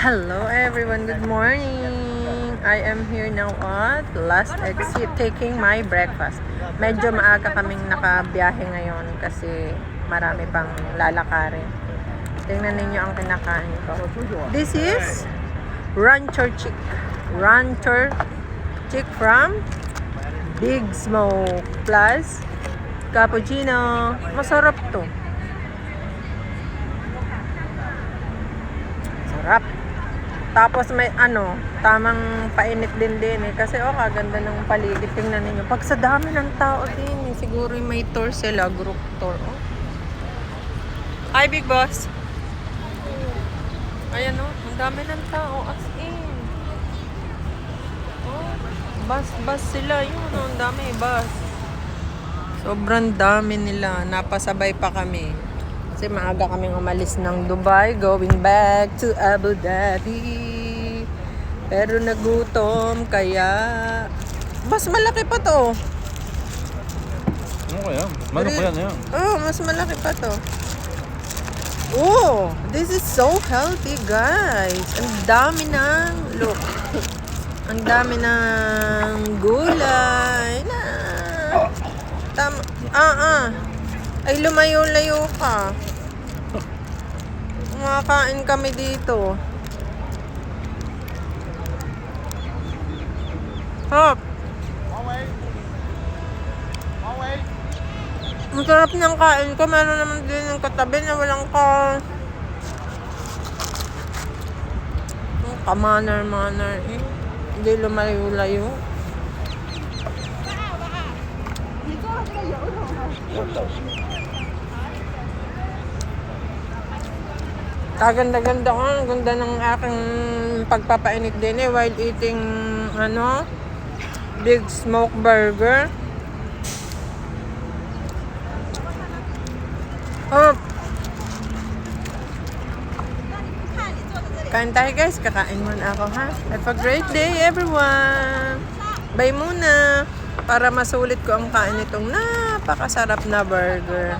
Hello everyone, good morning! I am here now at last exit taking my breakfast. Medyo maaga kaming nakabiyahe ngayon kasi marami pang lalakarin. Tingnan ninyo ang kinakain ko. This is Rancher Chick. Rancher Chick from Big Smoke plus cappuccino. Masarap to. Sarap. Tapos may tamang painit din eh. Kasi kaganda ng paligid. Tingnan ninyo. Pag sa dami ng tao din eh. Siguro may tour sila. Group tour. Oh. Hi, Big Boss. Ayan ang dami ng tao. As in. Bus sila. Yun ang dami. Bus. Sobrang dami nila. Napasabay pa kami. Kasi maaga kaming umalis ng Dubai, going back to Abu Dhabi. Pero nagutom, kaya mas malaki pa to. Ano kaya? Manok kaya na yan? Mas malaki pa to. This is so healthy, guys. Ang dami ng, look. Ang dami ng gulay. Ay, lumayo-layo ka. Kumakain kami dito. Hop. Ang sarap ng kain ko. Meron naman din yung katabi na walang manner eh. Hindi lumayo-layo. Kaganda-ganda ko. Ang ganda ng aking pagpapainit din eh while eating Big Smoke Burger. Kain tayo guys. Kakain muna ako ha. Have a great day everyone. Bye muna. Para masulit ko ang kain itong napakasarap na burger.